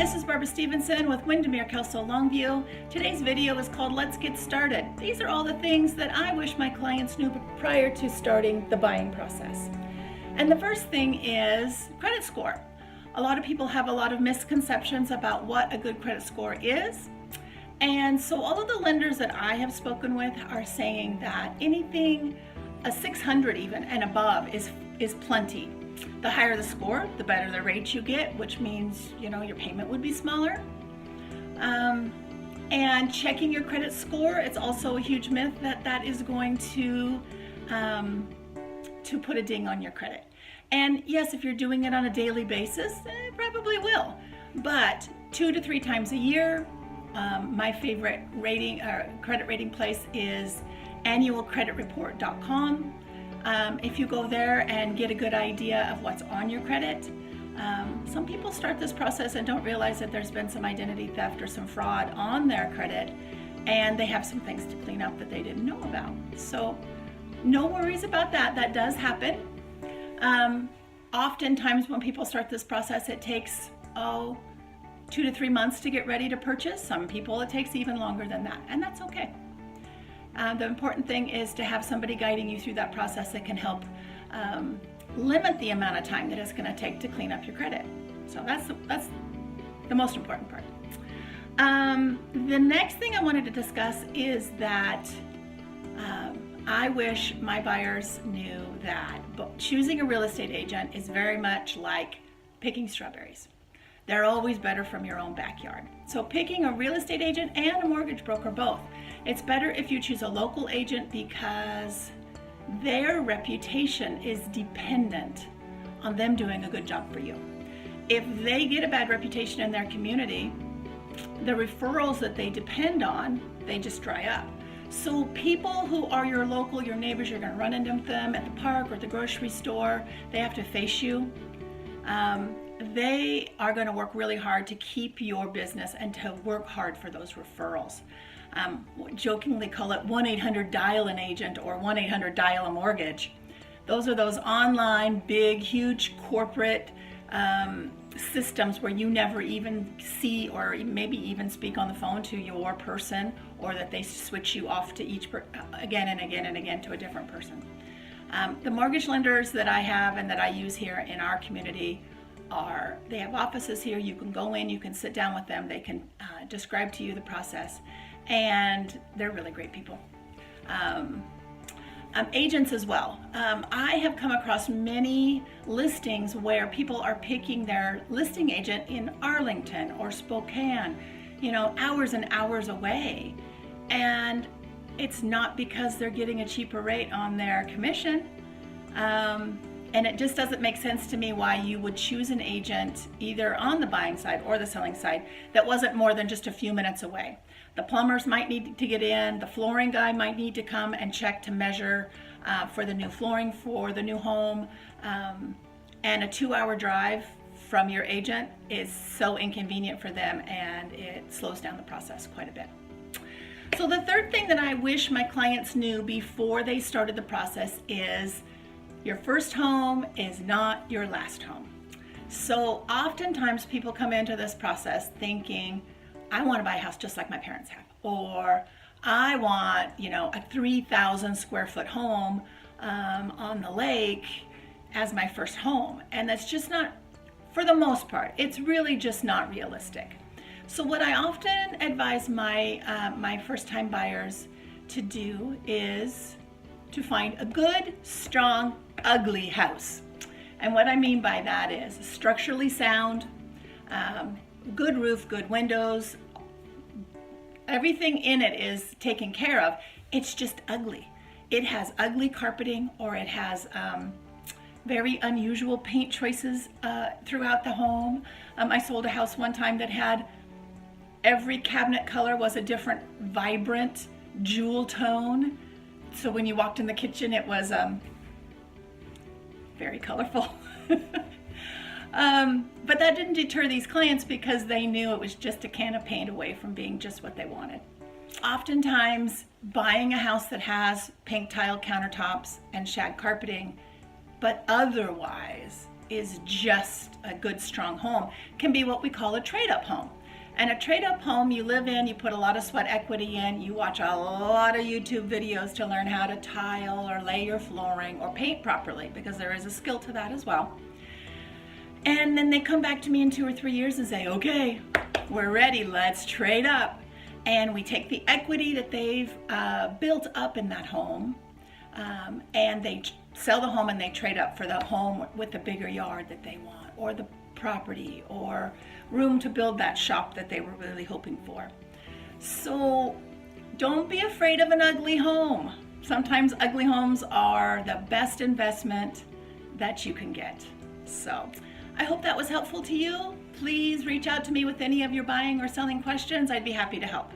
this is Barbara Stephenson with Windermere Kelso Longview. Today's video is called Let's Get Started. These are all the things that I wish my clients knew prior to starting the buying process. And the first thing is credit score. A lot of people have a lot of misconceptions about what a good credit score is. And so all of the lenders that I have spoken with are saying that anything a 600 even and above is plenty. The higher the score, the better the rate you get, which means, your payment would be smaller. And checking your credit score, it's also a huge myth that is going to put a ding on your credit. And yes, if you're doing it on a daily basis, it probably will. But 2 to 3 times a year, my favorite credit rating place is annualcreditreport.com. If you go there and get a good idea of what's on your credit, some people start this process and don't realize that there's been some identity theft or some fraud on their credit, and they have some things to clean up that they didn't know about. So no worries about that. That does happen. Oftentimes when people start this process, it takes 2 to 3 months to get ready to purchase. Some people it takes even longer than that, and that's okay. The important thing is to have somebody guiding you through that process that can help limit the amount of time that it's going to take to clean up your credit. So that's the most important part. The next thing I wanted to discuss is that I wish my buyers knew that choosing a real estate agent is very much like picking strawberries. They're always better from your own backyard. So picking a real estate agent and a mortgage broker both. It's better if you choose a local agent because their reputation is dependent on them doing a good job for you. If they get a bad reputation in their community, the referrals that they depend on, they just dry up. So people who are your local, your neighbors, you're going to run into them at the park or at the grocery store, they have to face you. They are going to work really hard to keep your business and to work hard for those referrals. Jokingly call it 1-800-DIAL-AN-AGENT or 1-800-DIAL-A-MORTGAGE. Those are those online, big, huge corporate systems where you never even see or maybe even speak on the phone to your person, or that they switch you off to each again and again and again to a different person. The mortgage lenders that I have and that I use here in our community they have offices here. You can go in, you can sit down with them, they can describe to you the process, and they're really great people. Agents as well. I have come across many listings where people are picking their listing agent in Arlington or Spokane, hours and hours away, and it's not because they're getting a cheaper rate on their commission. And it just doesn't make sense to me why you would choose an agent either on the buying side or the selling side that wasn't more than just a few minutes away. The plumbers might need to get in, the flooring guy might need to come and check to measure for the new flooring for the new home, and a 2-hour drive from your agent is so inconvenient for them, and it slows down the process quite a bit. So the third thing that I wish my clients knew before they started the process is your first home is not your last home. So oftentimes people come into this process thinking, I want to buy a house just like my parents have, or I want, a 3,000 square foot home on the lake as my first home. And that's just not, for the most part, it's really just not realistic. So what I often advise my first-time buyers to do is to find a good, strong, ugly house. And what I mean by that is structurally sound, good roof, good windows, everything in it is taken care of. It's just ugly. It has ugly carpeting, or it has very unusual paint choices throughout the home. I sold a house one time that had every cabinet color was a different vibrant jewel tone. So when you walked in the kitchen, it was very colorful. But that didn't deter these clients because they knew it was just a can of paint away from being just what they wanted. Oftentimes, buying a house that has pink tile countertops and shag carpeting, but otherwise is just a good, strong home can be what we call a trade-up home. And a trade-up home you live in, you put a lot of sweat equity in, you watch a lot of YouTube videos to learn how to tile or lay your flooring or paint properly, because there is a skill to that as well. And then they come back to me in 2 or 3 years and say, okay, we're ready, let's trade up. And we take the equity that they've built up in that home, and they sell the home and they trade up for the home with the bigger yard that they want, or the property, or room to build that shop that they were really hoping for. So don't be afraid of an ugly home. Sometimes ugly homes are the best investment that you can get. So I hope that was helpful to you. Please reach out to me with any of your buying or selling questions. I'd be happy to help.